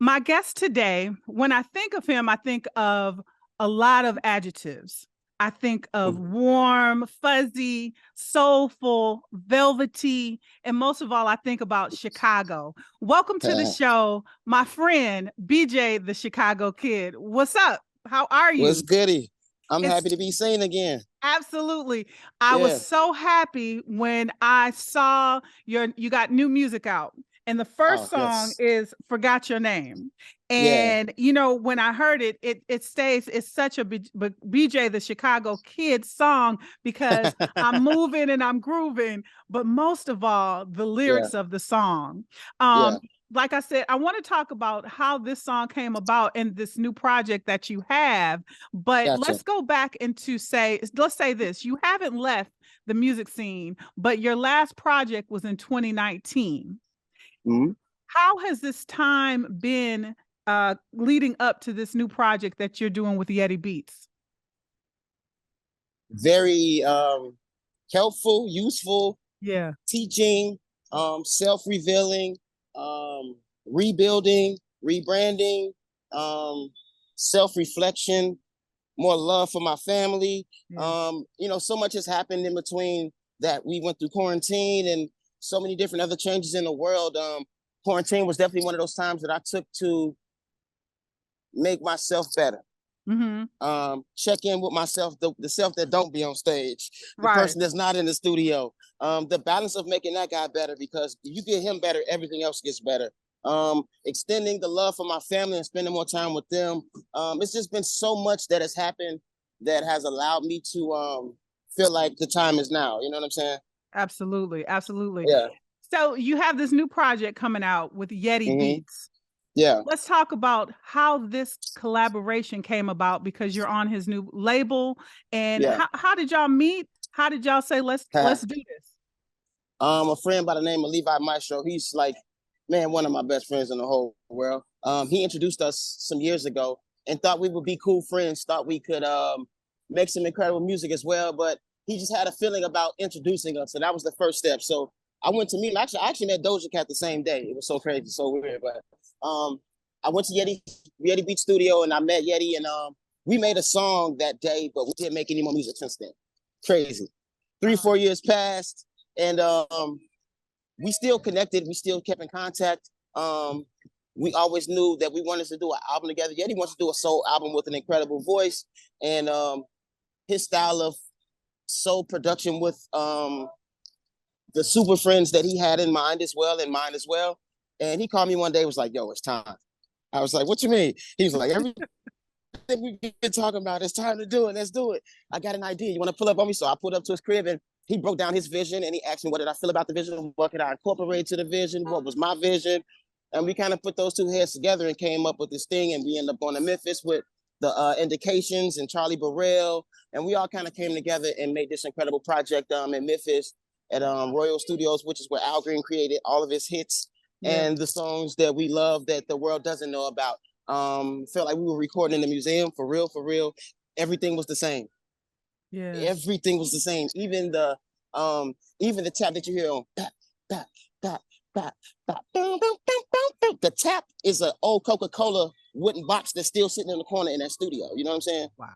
My guest today, when I think of him, I think of a lot of adjectives. I think of Mhm. warm, fuzzy, soulful, velvety, and most of all, I think about Chicago. Welcome to the show, my friend, BJ, the Chicago Kid. What's up? How are What's you? goody? I'm It's happy to be seen again. absolutely. I was Yeah. so happy when I saw you got new music out. And the first Oh, song yes. is Forgot Your Name. Yeah. And when I heard it, it stays, it's such a BJ the Chicago Kid song because I'm moving and I'm grooving, but most of all, the Yeah. lyrics of the song. Yeah. Um, like I said, I want to talk about how this song came about and this new project that you have. But Gotcha. let's go back into let's say this. You haven't left the music scene, but your last project was in 2019. Mhm. How has this time been leading up to this new project that you're doing with Yeti Beats? Very helpful, useful, Yeah. teaching, self-revealing, rebuilding, rebranding, um, self-reflection, more love for my family. Yeah. So much has happened in between that. We went through quarantine and so many different other changes in the world. Quarantine was definitely one of those times that I took to make myself better. Mm-hmm. Check in with myself, the self that don't be on stage, the Right. person that's not in the studio. The balance of making that guy better, because you get him better, everything else gets better. Extending the love for my family and spending more time with them. It's just been so much that has happened that has allowed me to feel like the time is now. You know what I'm saying? Absolutely. Absolutely. Yeah. So you have this new project coming out with Yeti Hmm. Beats. Yeah. Let's talk about how this collaboration came about because you're on his new label. And Yeah. how did y'all meet? How did y'all say let's do this? A friend by the name of Levi Maestro. He's like, man, one of my best friends in the whole world. He introduced us some years ago and thought we would be cool friends. Thought we could make some incredible music as well. But he just had a feeling about introducing us, and that was the first step. So I went to meet him. Actually, I actually met Doja Cat the same day. It was so crazy, so weird. But I went to Yeti Beat Studio and I met Yeti, and we made a song that day, but we didn't make any more music since then. Crazy. 3 4 years passed, and we still connected. We still kept in contact. We always knew that we wanted to do an album together. Yeti wants to do a soul album with an incredible voice, and his style of soul production with the super friends that he had in mind as well, And he called me one day, was like, "Yo, it's time." I was like, "What you mean?" He was like, "Everything we've been talking about, it's time to do it. Let's do it. I got an idea. You want to pull up on me?" So I pulled up to his crib and he broke down his vision and he asked me, what did I feel about the vision? What could I incorporate to the vision? What was my vision? And we kind of put those two heads together and came up with this thing. And we ended up going to Memphis with the Indications and Charlie Burrell. And we all kind of came together and made this incredible project in Memphis at Royal Studios, which is where Al Green created all of his hits Yeah. and the songs that we love that the world doesn't know about. Felt like we were recording in the museum, for real, for real. Everything was the same. Yeah. Everything was the same. Even the tap that you hear on that, that, that, that, that. The tap is an old Coca-Cola wooden box that's still sitting in the corner in that studio. You know what I'm saying? Wow.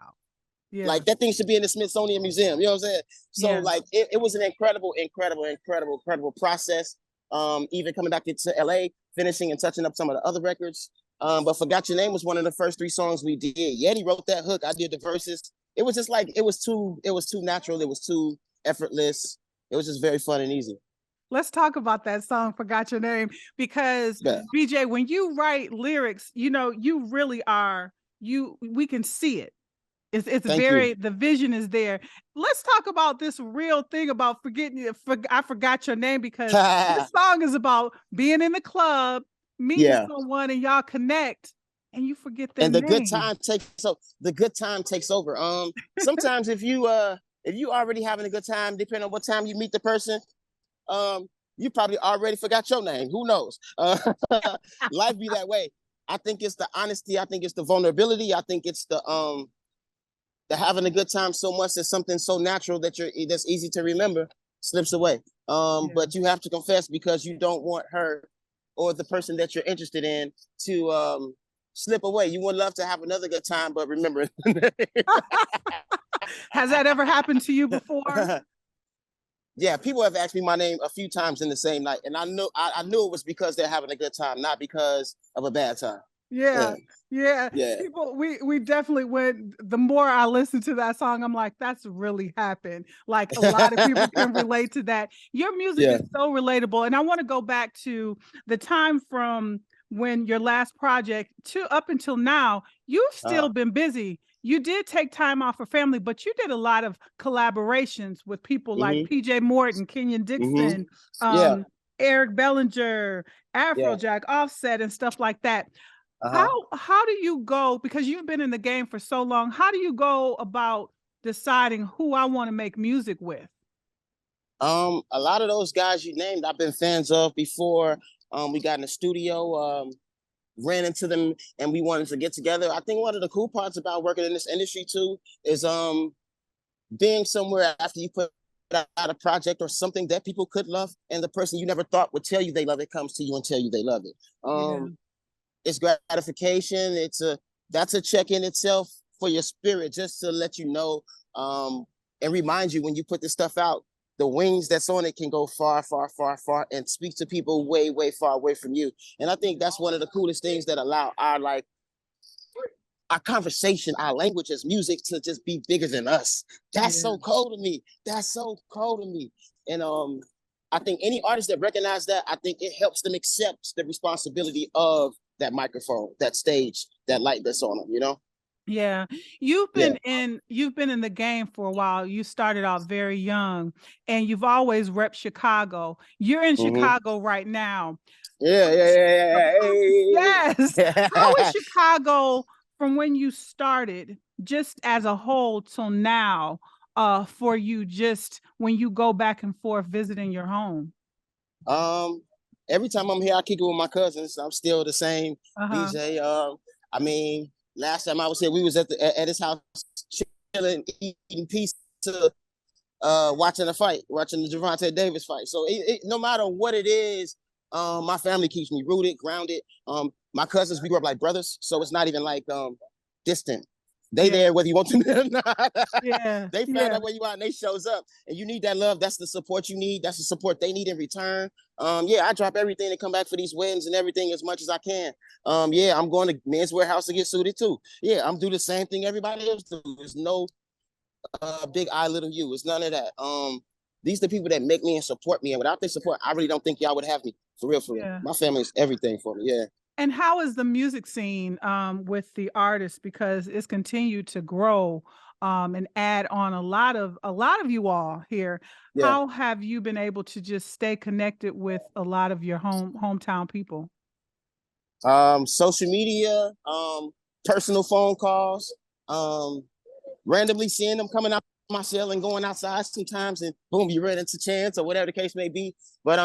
Yeah. Like that thing should be in the Smithsonian Museum. You know what I'm saying? So Yeah. like it was an incredible process. Even coming back to LA, finishing and touching up some of the other records. But Forgot Your Name was one of the first 3 songs we did. Yeti wrote that hook. I did the verses. It was just like it was too natural. It was too effortless. It was just very fun and easy. Let's talk about that song, Forgot Your Name, because Yeah. BJ, when you write lyrics, you really are, we can see it. It's Thank you. very, the vision is there. Let's talk about this real thing about I forgot your name, because this song is about being in the club, meeting Yeah. someone, and y'all connect, and you forget their And name. the good time takes over. Sometimes if you already having a good time, depending on what time you meet the person, you probably already forgot your name. Who knows? Life be that way. I think it's the honesty. I think it's the vulnerability. I think it's the having a good time so much that something so natural that's easy to remember slips away. Yeah. But you have to confess because you don't want her or the person that you're interested in to slip away. You would love to have another good time, but remember. Has that ever happened to you before? Yeah, people have asked me my name a few times in the same night, and I knew it was because they're having a good time, not because of a bad time. Yeah. Yeah. Yeah. People, we definitely went, the more I listen to that song, I'm like, that's really happened. Like a lot of people can relate to that. Your music Yeah. is so relatable. And I want to go back to the time from when your last project to up until now. You've still been busy. You did take time off for family, but you did a lot of collaborations with people like PJ Morton, Kenyon Dixon, Yeah. Eric Bellinger, Yeah. Afrojack, Offset, and stuff like that. Uh-huh. How do you go, because you've been in the game for so long, how do you go about deciding who I want to make music with? A lot of those guys you named, I've been fans of before. We got in the studio, ran into them, and we wanted to get together. I think one of the cool parts about working in this industry too is being somewhere after you put out a project or something that people could love, and the person you never thought would tell you they love it comes to you and tell you they love it. It's gratification. That's a check in itself for your spirit, just to let you know and remind you when you put this stuff out, the wings that's on it can go far, far, far, far, and speak to people way, way far away from you. And I think that's one of the coolest things that allow our conversation, our language as music to just be bigger than us. That's so cool to me. That's so cool to me. And I think any artist that recognize that, I think it helps them accept the responsibility of that microphone, that stage, that light that's on them, you know? Yeah. You've been in the game for a while. You started out very young and you've always repped Chicago. You're in Chicago right now. Yeah. Yes. How is Chicago from when you started, just as a whole till now, for you, just when you go back and forth visiting your home? Every time I'm here, I kick it with my cousins. I'm still the same DJ. I mean, last time I was here, we was at his house chilling, eating pizza, watching the Gervonta Davis fight. So no matter what it is, my family keeps me rooted, grounded. My cousins, we grew up like brothers, so it's not even like distant. They there whether you want to or not. They find out where you are and they shows up. And you need that love. That's the support you need. That's the support they need in return. I drop everything to come back for these weddings and everything as much as I can. I'm going to Men's Warehouse to get suited too. Yeah, I'm doing the same thing everybody else do. There's no big I, little you. It's none of that. These are the people that make me and support me. And without their support, I really don't think y'all would have me. For real, for real. My family is everything for me. Yeah. And how is the music scene with the artists? Because it's continued to grow and add on a lot of you all here. Yeah. How have you been able to just stay connected with a lot of your hometown people? Social media, personal phone calls, randomly seeing them coming out my cell and going outside sometimes, and boom, you run into chance or whatever the case may be. But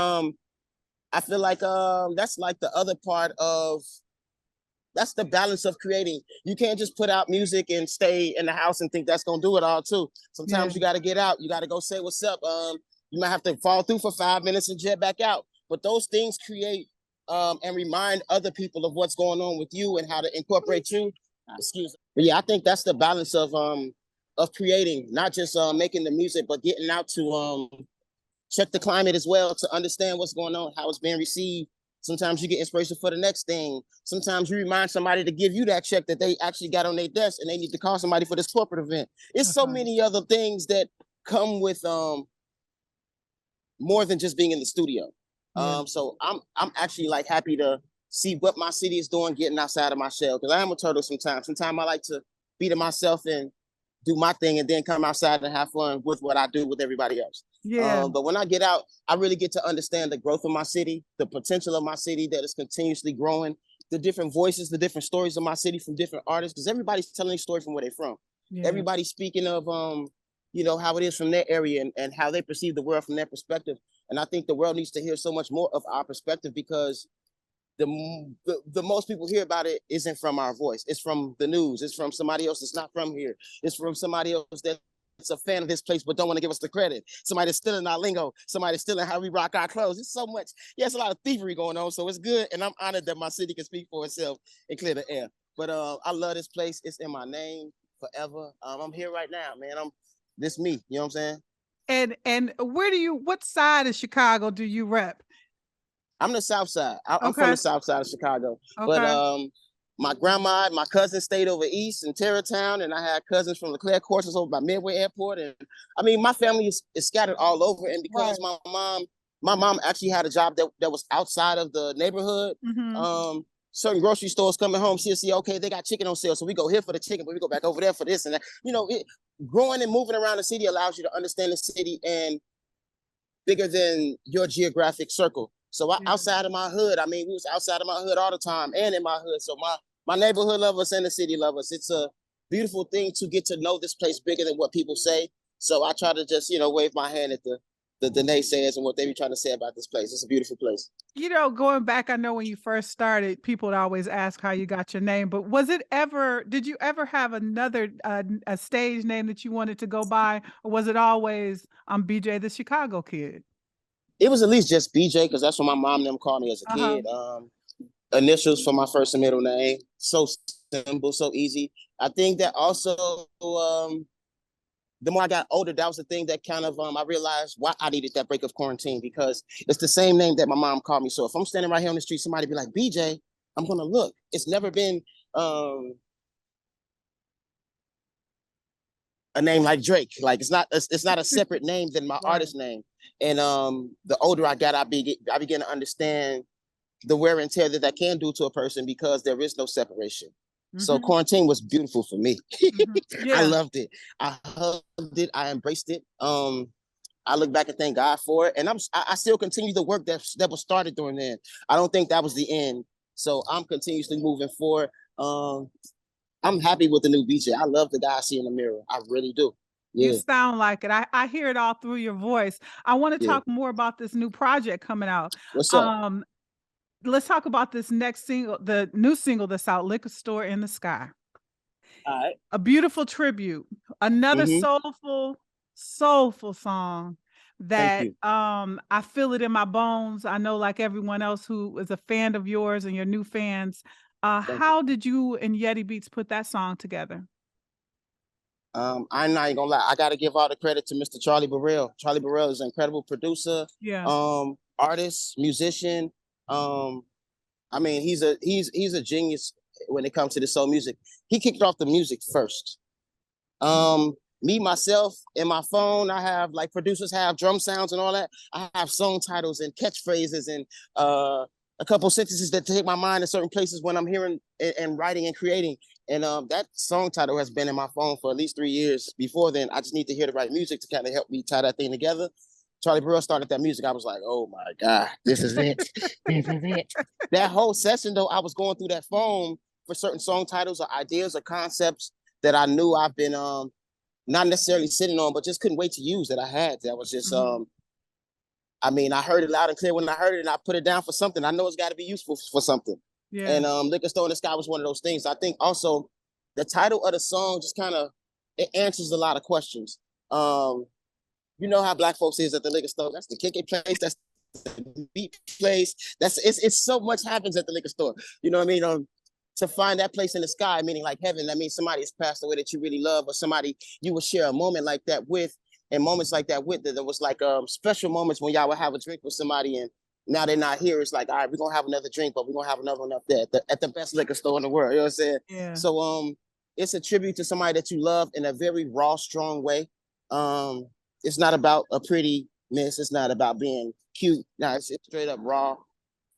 I feel like that's like the other part of that's the balance of creating. You can't just put out music and stay in the house and think that's gonna do it all too. Sometimes you got to get out. You got to go say what's up. You might have to fall through for 5 minutes and jet back out. But those things create and remind other people of what's going on with you and how to incorporate you. Excuse me. But yeah, I think that's the balance of creating, not just making the music, but getting out to check the climate as well, to understand what's going on, how it's being received. Sometimes you get inspiration for the next thing. Sometimes you remind somebody to give you that check that they actually got on their desk and they need to call somebody for this corporate event. It's so many other things that come with more than just being in the studio. So I'm actually like happy to see what my city is doing, getting outside of my shell, because I am a turtle sometimes. Sometimes I like to be to myself and do my thing and then come outside and have fun with what I do with everybody else. But when I get out, I really get to understand the growth of my city, the potential of my city that is continuously growing, the different voices, the different stories of my city from different artists, because everybody's telling a story from where they're from. Everybody's speaking of, how it is from their area and how they perceive the world from their perspective. And I think the world needs to hear so much more of our perspective, because the most people hear about it isn't from our voice. It's from the news. It's from somebody else that's not from here. It's from somebody else that's that's a fan of this place but don't want to give us the credit. Somebody that's stealing our lingo. Somebody that's stealing how we rock our clothes. It's so much. Yeah, it's a lot of thievery going on. So it's good. And I'm honored that my city can speak for itself and clear the air. But I love this place. It's in my name forever. I'm here right now, man. This me. You know what I'm saying? And what side of Chicago do you rep? I'm the South Side. I'm from the South Side of Chicago. Okay. But my grandma, my cousin stayed over east in Terrytown, and I had cousins from Leclerc Courses over by Midway Airport. And I mean, my family is scattered all over. And because my mom actually had a job that was outside of the neighborhood. Certain grocery stores coming home, she'll see, okay, they got chicken on sale, so we go here for the chicken, but we go back over there for this and that. You know, growing and moving around the city allows you to understand the city and bigger than your geographic circle. So outside of my hood, I mean, we was outside of my hood all the time and in my hood. So my neighborhood love us and the city love us. It's a beautiful thing to get to know this place bigger than what people say. So I try to just, wave my hand at the naysayers and what they be trying to say about this place. It's a beautiful place. Going back, I know when you first started, people would always ask how you got your name, but did you ever have another, a stage name that you wanted to go by? Or was it always, I'm BJ the Chicago Kid? It was at least just BJ, because that's what my mom and them called me as a kid. Initials for my first and middle name. So simple, so easy. I think that also, the more I got older, that was the thing that kind of, I realized why I needed that break of quarantine, because it's the same name that my mom called me. So if I'm standing right here on the street, somebody be like, BJ, I'm going to look. It's never been a name like Drake. Like it's not a separate name than my artist name. And the older I got, I began to understand the wear and tear that can do to a person, because there is no separation. So quarantine was beautiful for me. I loved it. I hugged it. I embraced it. I look back and thank God for it. And I still continue the work that was started during then. I don't think that was the end. So I'm continuously moving forward. I'm happy with the new BJ. I love the guy I see in the mirror. I really do. Yeah. You sound like it. I hear it all through your voice. I want to talk more about this new project coming out. What's up? Let's talk about this next single, the new single that's out, Liquor Store in the Sky. All right. A beautiful tribute. Another soulful song that I feel it in my bones. I know, like everyone else who is a fan of yours and your new fans. How did you and Yeti Beats put that song together? I'm not even gonna lie. I gotta give all the credit to Mr. Charlie Burrell. Charlie Burrell is an incredible producer, artist, musician. I mean, he's a genius when it comes to the soul music. He kicked off the music first. Me, myself, in my phone, I have, like producers have, drum sounds and all that. I have song titles and catchphrases and a couple sentences that take my mind in certain places when I'm hearing and writing and creating. And that song title has been in my phone for at least 3 years. Before then, I just need to hear the right music to kind of help me tie that thing together. Charlie Burrell started that music. I was like, oh my God, this is it. This is it. That whole session, though, I was going through that phone for certain song titles or ideas or concepts that I knew I've been not necessarily sitting on, but just couldn't wait to use that I had. That was just, I mean, I heard it loud and clear when I heard it, and I put it down for something. I know it's got to be useful for something. Yeah. And Liquor Store in the Sky was one of those things. I think also the title of the song just kind of, it answers a lot of questions. You know how Black folks is at the liquor store. That's the Kinkaid place. That's the beat place. It's so much happens at the liquor store. You know what I mean? To find that place in the sky, meaning like heaven, that means somebody has passed away that you really love, or somebody you would share a moment like that with, and moments like that with. There was like special moments when y'all would have a drink with somebody, and now they're not here. It's like, all right, we're gonna have another drink, but we're gonna have another one up there at the best liquor store in the world. You know what I'm saying? Yeah. So it's a tribute to somebody that you love in a very raw, strong way. It's not about a pretty miss. It's not about being cute. No, it's straight up raw,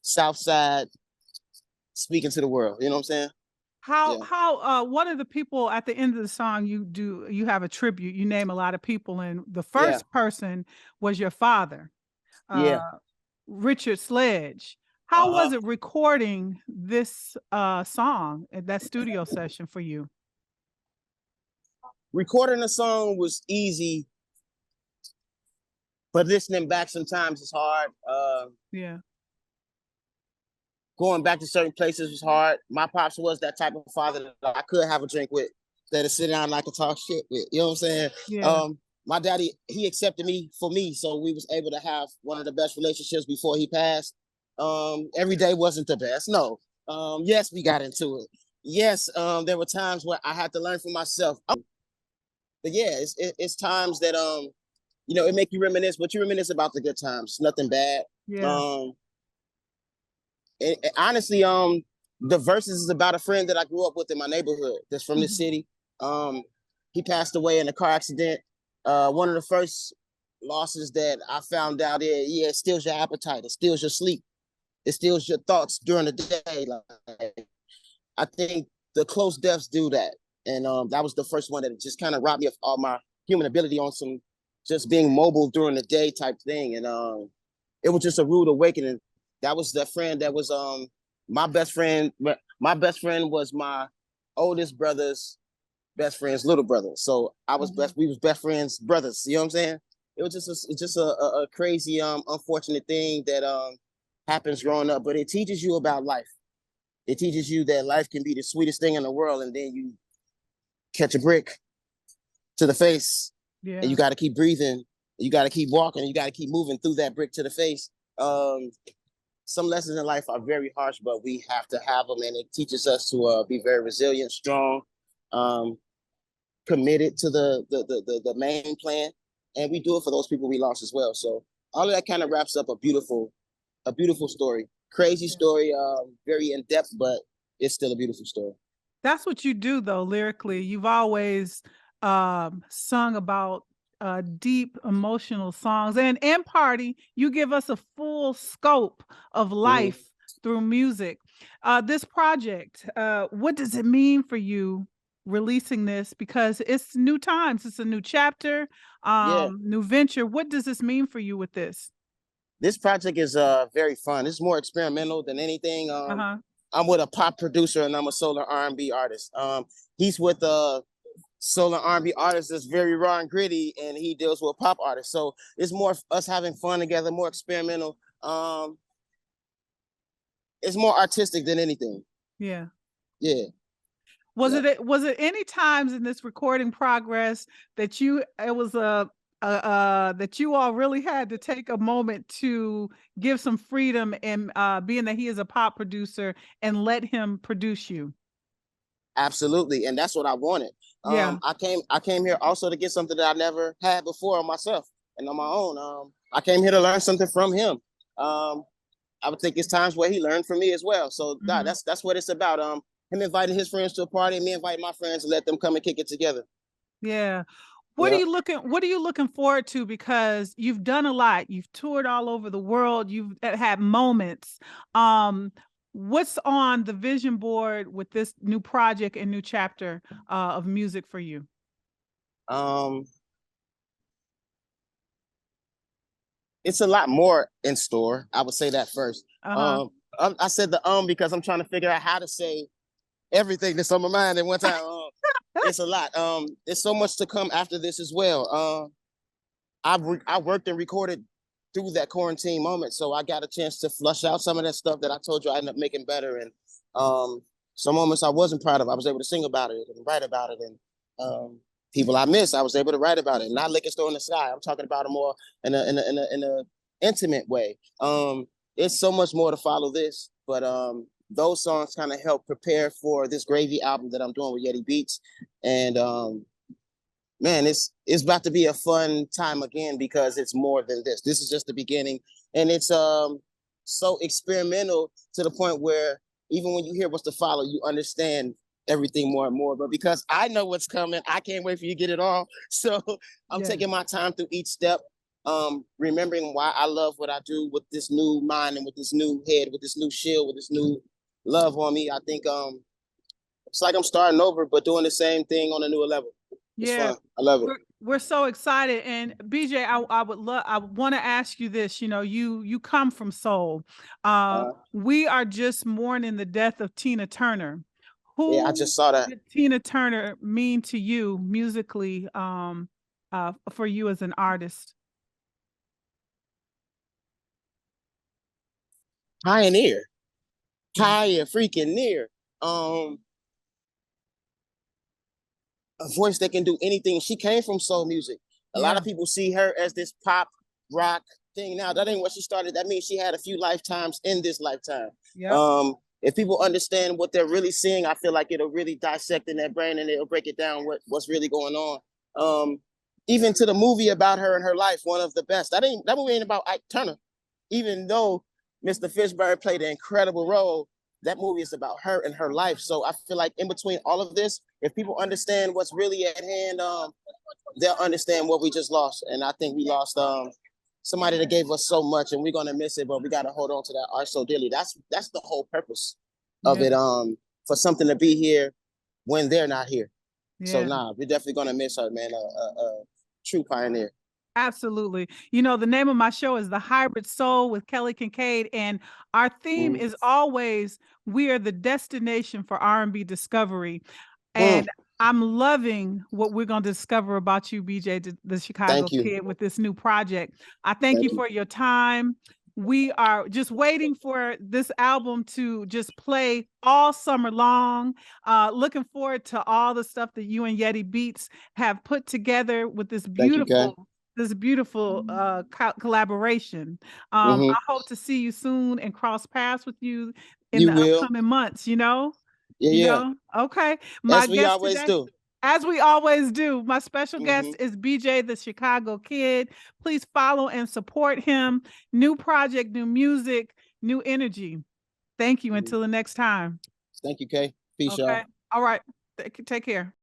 South Side, speaking to the world. You know what I'm saying? How one of the people at the end of the song, you have a tribute. You name a lot of people, and the first person was your father, Richard Sledge. How was it recording this song at that studio session for you? Recording a song was easy, but listening back sometimes is hard. Going back to certain places was hard. My pops was that type of father that I could have a drink with that to sit down and I could talk shit with. You know what I'm saying? Yeah. My daddy, he accepted me for me, so we was able to have one of the best relationships before he passed. Every day wasn't the best. No. Yes, we got into it. Yes, there were times where I had to learn for myself. But yeah, it's times that it make you reminisce, but you reminisce about the good times. Nothing bad. Yeah. Honestly, the verses is about a friend that I grew up with in my neighborhood that's from the city. He passed away in a car accident. One of the first losses that I found out is, it steals your appetite, it steals your sleep, it steals your thoughts during the day. Like, I think the close deaths do that. And that was the first one that just kind of robbed me of all my human ability on some just being mobile during the day type thing. And it was just a rude awakening. That was the friend that was my best friend. My best friend was my oldest brother's best friend's little brother. So I was we was best friends, brothers. You know what I'm saying? It was just a crazy, unfortunate thing that happens growing up, but it teaches you about life. It teaches you that life can be the sweetest thing in the world, and then you catch a brick to the face, and you got to keep breathing, you got to keep walking, you got to keep moving through that brick to the face. Some lessons in life are very harsh, but we have to have them, and it teaches us to be very resilient, strong, committed to the main plan, and we do it for those people we lost as well. So all of that kind of wraps up a beautiful story. Crazy story, very in depth, but it's still a beautiful story. That's what you do, though, lyrically. You've always sung about deep emotional songs, and Party, you give us a full scope of life through music. This project, what does it mean for you releasing this? Because it's new times, it's a new chapter, new venture. What does this mean for you with this? This project is very fun. It's more experimental than anything. I'm with a pop producer and I'm a solar R&B artist. He's with a solar R&B artist that's very raw and gritty, and he deals with pop artists. So it's more us having fun together, more experimental. It's more artistic than anything. Yeah. Yeah. Was it any times in this recording progress that that you all really had to take a moment to give some freedom, and being that he is a pop producer, and let him produce you? Absolutely, and that's what I wanted. Yeah. I came here also to get something that I never had before on myself and on my own. I came here to learn something from him. I would think it's times where he learned from me as well. So that's what it's about. Him inviting his friends to a party, and me inviting my friends, and let them come and kick it together. Yeah. What are you looking forward to? Because you've done a lot. You've toured all over the world. You've had moments. What's on the vision board with this new project and new chapter of music for you? It's a lot more in store. I would say that first. I said the because I'm trying to figure out how to say everything that's on my mind at one time. It's a lot. There's so much to come after this as well. I worked and recorded through that quarantine moment, so I got a chance to flush out some of that stuff that I told you I ended up making better. And some moments I wasn't proud of, I was able to sing about it and write about it. And people I miss, I was able to write about it. Not liquor store in the sky. I'm talking about it more in a intimate way. It's so much more to follow this, but those songs kind of help prepare for this Gravy album that I'm doing with Yeti Beats. And man, it's about to be a fun time again, because it's more than this. This is just the beginning, and it's so experimental to the point where even when you hear what's to follow, you understand everything more and more. But because I know what's coming, I can't wait for you to get it all. So I'm taking my time through each step, remembering why I love what I do with this new mind and with this new head, with this new shield, with this new love on me. I think it's like I'm starting over, but doing the same thing on a newer level. It's fun. I love it. We're so excited. And BJ, I want to ask you this. You know, you come from soul. We are just mourning the death of Tina Turner. Who I just saw that. did Tina Turner mean to you musically, for you as an artist? Pioneer. Freaking near. a voice that can do anything. She came from soul music. A lot of people see her as this pop rock thing. Now that ain't what she started. That means she had a few lifetimes in this lifetime. If people understand what they're really seeing, I feel like it'll really dissect in their brain and it'll break it down what's really going on. Even to the movie about her and her life, one of the best. That movie ain't about Ike Turner, even though Mr. Fishburne played an incredible role. That movie is about her and her life. So I feel like in between all of this, if people understand what's really at hand, they'll understand what we just lost. And I think we lost somebody that gave us so much, and we're gonna miss it, but we gotta hold on to that art so dearly. That's the whole purpose of it. For something to be here when they're not here. So we're definitely gonna miss her, man. A true pioneer. Absolutely. You know, the name of my show is The Hybrid Soul with Kelly Kinkaid, and our theme is always, we are the destination for R&B discovery. And I'm loving what we're going to discover about you, BJ, the Chicago Kid, with this new project. I thank you for your time. We are just waiting for this album to just play all summer long. Looking forward to all the stuff that you and Yeti Beats have put together with this beautiful collaboration. I hope to see you soon and cross paths with you in the upcoming months, you know? Okay. As we always do. As we always do. My special guest is BJ, the Chicago Kid. Please follow and support him. New project, new music, new energy. Thank you. Until the next time. Thank you, Kay. Peace, y'all. All right. Take care.